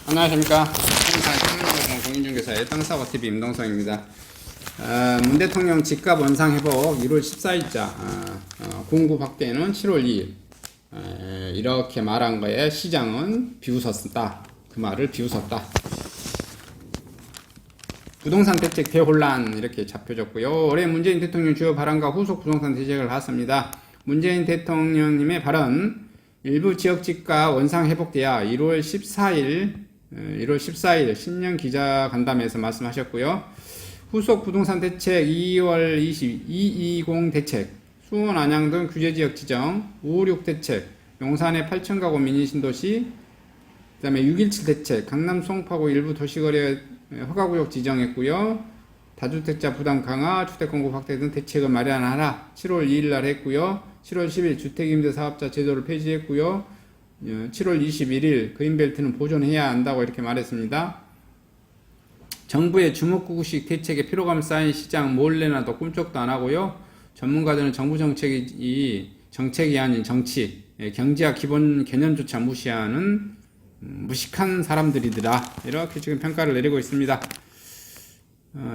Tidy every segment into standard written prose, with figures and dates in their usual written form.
안녕하십니까. 부동산 신문방송 공인중개사의 땅사고TV 임동성입니다. 문 대통령 집값 원상 회복 1월 14일자, 공급 확대는 7월 2일. 이렇게 말한 거에 시장은 비웃었다. 그 말을 비웃었다. 부동산 대책 대혼란 이렇게 잡혀졌고요. 올해 문재인 대통령 주요 발언과 후속 부동산 대책을 봤습니다. 문재인 대통령님의 발언, 일부 지역 집값 원상 회복돼야 1월 14일 신년 기자간담회에서 말씀하셨고요. 후속 부동산 대책 2월 220 대책, 수원 안양 등 규제지역 지정, 556 대책, 용산의 8,000가구 미니신도시, 그 다음에 617 대책, 강남 송파구 일부 도시거래 허가구역 지정했고요. 다주택자 부담 강화, 주택공급 확대 등 대책을 마련하라. 7월 2일 날 했고요. 7월 10일 주택임대사업자 제도를 폐지했고요. 7월 21일 그린벨트는 보존해야 한다고 이렇게 말했습니다. 정부의 주먹구구식 대책에 피로감 쌓인 시장 몰래나도 꿈쩍도 안 하고요. 전문가들은 정부 정책이 아닌 정치, 경제학 기본 개념조차 무시하는 무식한 사람들이더라. 이렇게 지금 평가를 내리고 있습니다.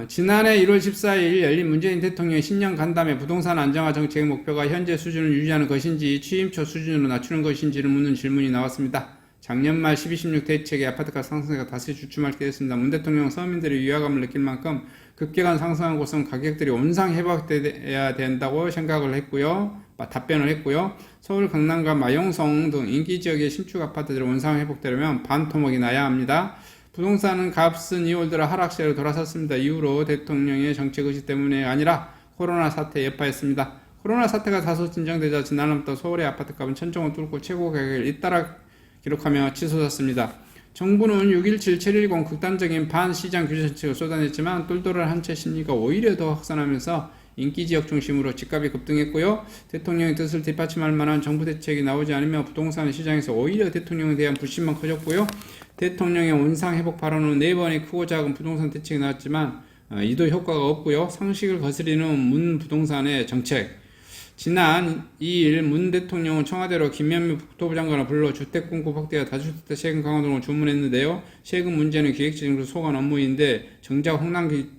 지난해 1월 14일 열린 문재인 대통령의 신년 간담회 부동산 안정화 정책의 목표가 현재 수준을 유지하는 것인지 취임 초 수준으로 낮추는 것인지를 묻는 질문이 나왔습니다. 작년 말 12.16 대책의 아파트가 상승세가 다시 주춤할 때 했습니다. 문 대통령 서민들이 위화감을 느낄 만큼 급격한 상승한 곳은 가격들이 원상 회복돼야 된다고 생각을 했고요. 답변을 했고요. 서울 강남과 마용성 등 인기 지역의 신축 아파트들이 원상 회복되려면 반토막이 나야 합니다. 부동산은 값은 2월 들어 하락세로 돌아섰습니다. 이후로 대통령의 정책 의지 때문에 아니라 코로나 사태 여파였습니다. 코로나 사태가 다소 진정되자 지난해부터 서울의 아파트값은 천정을 뚫고 최고 가격을 잇따라 기록하며 치솟았습니다. 정부는 6.17, 7.10 극단적인 반시장 규제 정책을 쏟아냈지만 똘똘한 한채 심리가 오히려 더 확산하면서 인기지역 중심으로 집값이 급등했고요. 대통령의 뜻을 뒷받침할 만한 정부 대책이 나오지 않으며 부동산 시장에서 오히려 대통령에 대한 불신만 커졌고요. 대통령의 원상회복 발언은 4번의 크고 작은 부동산 대책이 나왔지만 이도 효과가 없고요. 상식을 거스리는 문 부동산의 정책. 지난 2일 문 대통령은 청와대로 김현미 국토부 장관을 불러 주택공급 확대와 다주택자 세금 강화 등을 주문했는데요. 세금 문제는 기획재정부 소관 업무인데 정작 홍남기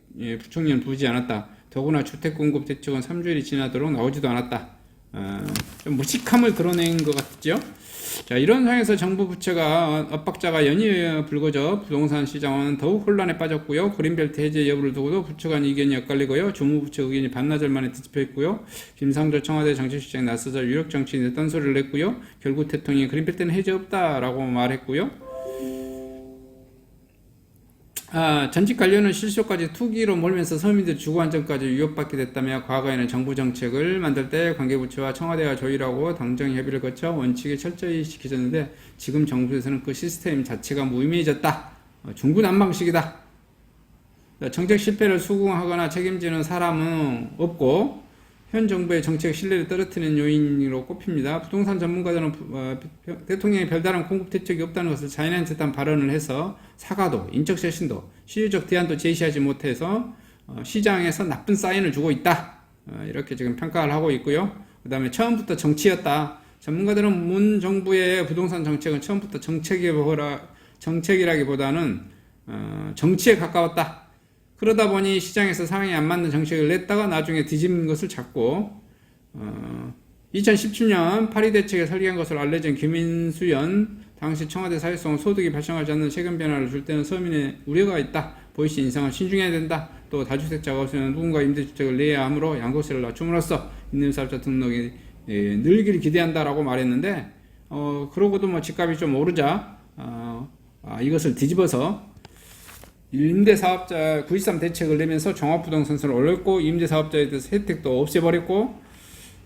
부총리는 부르지 않았다. 더구나 주택공급 대책은 3주일이 지나도록 나오지도 않았다. 좀 무식함을 드러낸 것 같죠? 자, 이런 상황에서 정부 부채가 엇박자가 연이어 불거져 부동산 시장은 더욱 혼란에 빠졌고요. 그린벨트 해제 여부를 두고도 부처 간 의견이 엇갈리고요. 주무부처 의견이 반나절 만에 뒤집혀있고요. 김상조 청와대 정책실장이 나서서 유력 정치인의 딴소리를 냈고요. 결국 대통령이 그린벨트는 해제 없다라고 말했고요. 전직 관료는 실효까지 투기로 몰면서 서민들 주거 안정까지 위협받게 됐다며 과거에는 정부 정책을 만들 때 관계부처와 청와대와 조율하고 당정 협의를 거쳐 원칙에 철저히 지켜졌는데 지금 정부에서는 그 시스템 자체가 무의미해졌다. 중구난방식이다. 정책 실패를 수긍하거나 책임지는 사람은 없고 현 정부의 정책 신뢰를 떨어뜨리는 요인으로 꼽힙니다. 부동산 전문가들은 대통령의 별다른 공급 대책이 없다는 것을 자인한 듯한 발언을 해서 사과도, 인적 쇄신도, 실효적 대안도 제시하지 못해서 시장에서 나쁜 사인을 주고 있다. 이렇게 지금 평가를 하고 있고요. 그 다음에 처음부터 정치였다. 전문가들은 문 정부의 부동산 정책은 처음부터 정책이라기보다는 정치에 가까웠다. 그러다 보니 시장에서 상황에 안 맞는 정책을 냈다가 나중에 뒤집는 것을 찾고 2017년 파리 대책에 설계한 것으로 알려진 김인수연 당시 청와대 사회성 소득이 발생하지 않는 세금 변화를 줄 때는 서민의 우려가 있다. 보이시 인상을 신중해야 된다. 또 다주택자가 없으면 누군가 임대주택을 내야 하므로 양도세를 낮춤으로써 임대사업자 등록이 늘기를 기대한다라고 말했는데 그러고도 뭐 집값이 좀 오르자 이것을 뒤집어서 임대사업자 9.13 대책을 내면서 종합부동산세를 올렸고 임대사업자에 대해서 혜택도 없애버렸고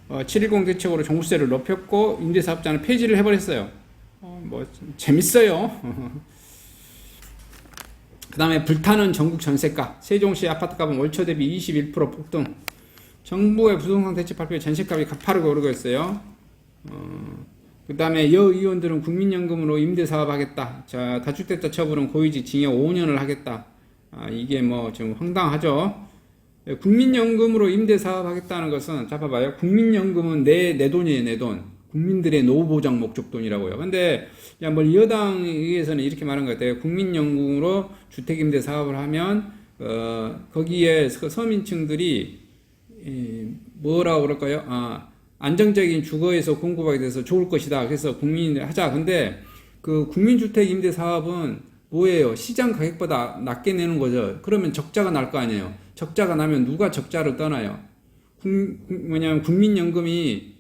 7.10 대책으로 종부세를 높였고 임대사업자는 폐지를 해버렸어요. 뭐 재밌어요. 그 다음에 불타는 전국 전세가. 세종시 아파트값은 월초 대비 21% 폭등. 정부의 부동산 대책 발표에 전세값이 가파르게 오르고 있어요. 그 다음에 여의원들은 국민연금으로 임대사업 하겠다. 자, 다주택자 처분은 고위직 징역 5년을 하겠다. 이게 뭐 좀 황당하죠. 국민연금으로 임대사업 하겠다는 것은, 자, 봐봐요. 국민연금은 내 돈이에요, 내 돈. 국민들의 노후 보장 목적돈이라고요. 근데 뭐 여당에서는 이렇게 말한 것 같아요. 국민연금으로 주택임대 사업을 하면 거기에 서민층들이 뭐라고 그럴까요? 안정적인 주거에서 공급하게 돼서 좋을 것이다. 그래서 국민이 하자. 근데 그 국민주택임대 사업은 뭐예요? 시장 가격보다 낮게 내는 거죠. 그러면 적자가 날 거 아니에요. 적자가 나면 누가 적자를 떠나요? 뭐냐면 국민연금이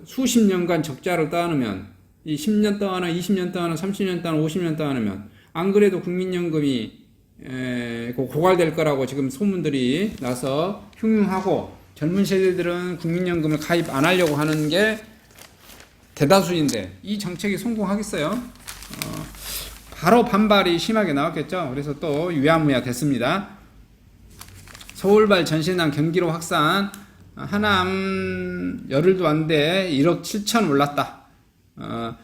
수십 년간 적자를 떠안으면 이 10년 떠안아, 20년 떠안아, 30년 떠안아, 50년 떠안으면 안 그래도 국민연금이 고갈될 거라고 지금 소문들이 나서 흉흉하고 젊은 세대들은 국민연금을 가입 안 하려고 하는 게 대다수인데 이 정책이 성공하겠어요? 바로 반발이 심하게 나왔겠죠. 그래서 또 유야무야 됐습니다. 서울발 전신난 경기로 확산, 하남 열흘도 안 돼 1억 7천 올랐다.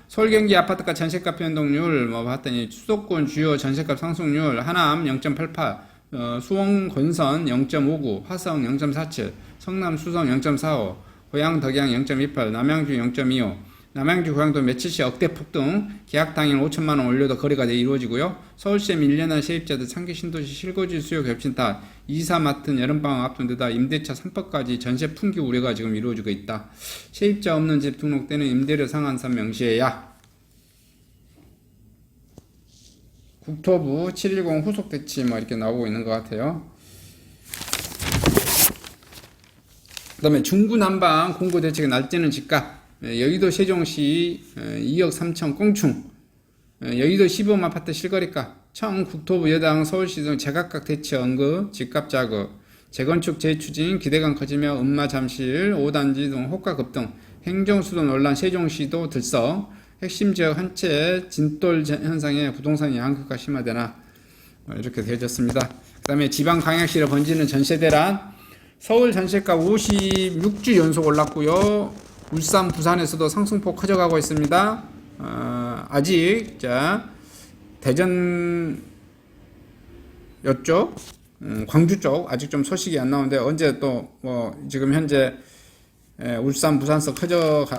서울 경기 아파트가 전세값 변동률 뭐 봤더니 수도권 주요 전세값 상승률 하남 0.88, 수원 권선 0.59, 화성 0.47, 성남 수성 0.45, 고양 덕양 0.28, 남양주 0.25. 남양주 고양도 며칠씩 억대 폭등, 계약 당일 5천만원 올려도 거래가 이루어지고요. 서울시의 밀려난 세입자들 상계 신도시 실거주 수요 겹친 탓, 이사 맡은 여름방학 앞둔 데다 임대차 3법까지 전세 풍기 우려가 지금 이루어지고 있다. 세입자 없는 집 등록되는 임대료 상한선 명시해야. 국토부 710 후속 대치 뭐 이렇게 나오고 있는 것 같아요. 그 다음에 중구난방 공고 대책의 날짜는 집값. 여의도 세종시 2억 3천 꽁충, 여의도 시범 아파트 실거래가, 청 국토부 여당 서울시 등 제각각 대치 언급, 집값 자극, 재건축 재추진 기대감 커지며 음마 잠실 5단지 등 호가 급등, 행정수도 논란 세종시도 들썩, 핵심 지역 한 채 진돌 현상에 부동산 양극화 심화되나 이렇게 되어졌습니다. 그 다음에 지방광역시로 번지는 전세대란, 서울 전세가 56주 연속 올랐고요. 울산, 부산에서도 상승폭 커져가고 있습니다. 아직 대전 이쪽, 광주 쪽 아직 좀 소식이 안 나오는데 언제 또 뭐 지금 현재 울산, 부산서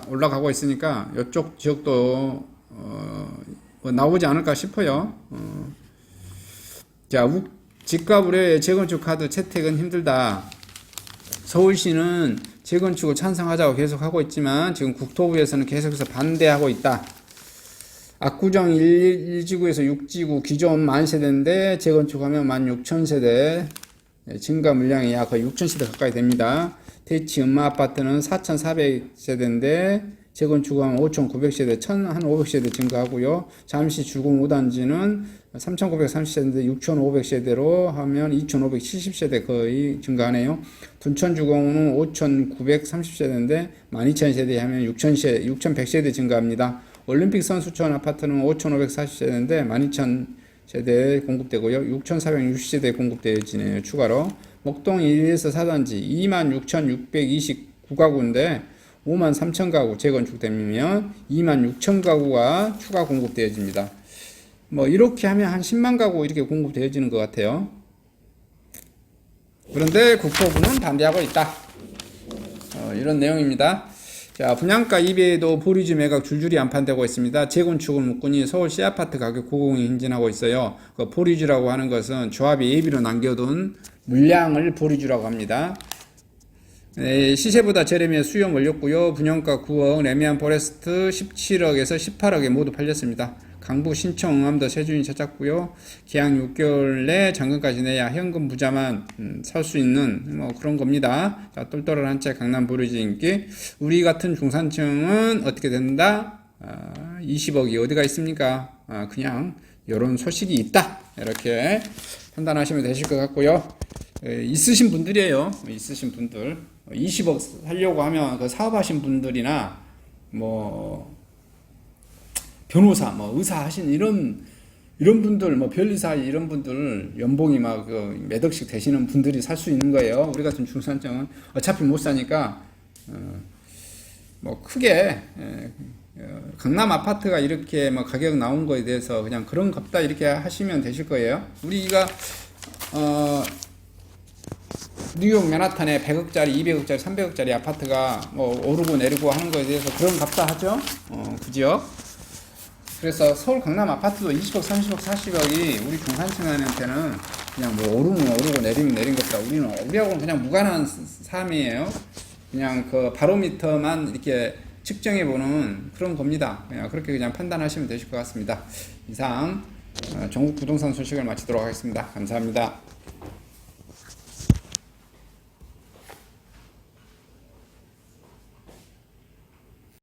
올라가고 있으니까 이쪽 지역도 뭐 나오지 않을까 싶어요. 집값 우려에 재건축 카드 채택은 힘들다. 서울시는 재건축을 찬성하자고 계속 하고 있지만 지금 국토부에서는 계속해서 반대하고 있다. 압구정 1지구에서 6지구 기존 만세대인데 재건축하면 16,000세대, 증가 물량이 약 거의 6,000세대 가까이 됩니다. 대치 음마 아파트는 4,400세대인데 재건축하면 5,900세대, 1,500세대 증가하고요. 잠시 주공 5단지는 3,930세대인데 6,500세대로 하면 2,570세대 거의 증가하네요. 둔천 주공은 5,930세대인데 12,000세대 하면 6,100세대 증가합니다. 올림픽 선수촌 아파트는 5,540세대인데 12,000세대 공급되고요. 6,460세대 공급되어지네요. 추가로. 목동 1에서 4단지 26,629가구인데 53,000가구 재건축되면 26,000가구가 추가 공급되어집니다. 뭐 이렇게 하면 한 10만 가구 이렇게 공급되어지는 것 같아요. 그런데 국토부는 반대하고 있다. 이런 내용입니다. 자, 분양가 이외에도 보리주 매각 줄줄이 안판되고 있습니다. 재건축을 묶으니 서울 C아파트 가격 고공이 행진하고 있어요. 그 보리주라고 하는 것은 조합이 예비로 남겨둔 물량을 보리주라고 합니다. 시세보다 저렴해 수요 몰렸고요. 분양가 9억, 레미안 포레스트 17억에서 18억에 모두 팔렸습니다. 강북 신청 응암도 세준이 찾았고요. 계약 6개월 내 잔금까지 내야 현금 부자만 살 수 있는 뭐 그런 겁니다. 자, 똘똘한 한 채 강남 보리지 인기. 우리 같은 중산층은 어떻게 된다? 20억이 어디가 있습니까? 그냥 이런 소식이 있다. 이렇게 판단하시면 되실 것 같고요. 있으신 분들이에요. 있으신 분들 20억 살려고 하면 그 사업하신 분들이나 뭐 변호사, 뭐 의사 하신 이런 분들, 뭐 변리사 이런 분들 연봉이 막 몇 억씩 되시는 분들이 살 수 있는 거예요. 우리 같은 중산층은 어차피 못 사니까 뭐 크게 강남 아파트가 이렇게 뭐 가격 나온 거에 대해서 그냥 그런 값다 이렇게 하시면 되실 거예요. 우리가 뉴욕 맨하탄에 100억짜리, 200억짜리, 300억짜리 아파트가 뭐 오르고 내리고 하는 거에 대해서 그런 값다 하죠. 그 지역. 그래서 서울 강남 아파트도 20억, 30억, 40억이 우리 중산층한테는 그냥 뭐 오르면 오르고 내리면 내린 것보다 우리하고는 그냥 무관한 삶이에요. 그냥 그 바로미터만 이렇게 측정해보는 그런 겁니다. 그냥 그렇게 그냥 판단하시면 되실 것 같습니다. 이상 전국 부동산 소식을 마치도록 하겠습니다. 감사합니다.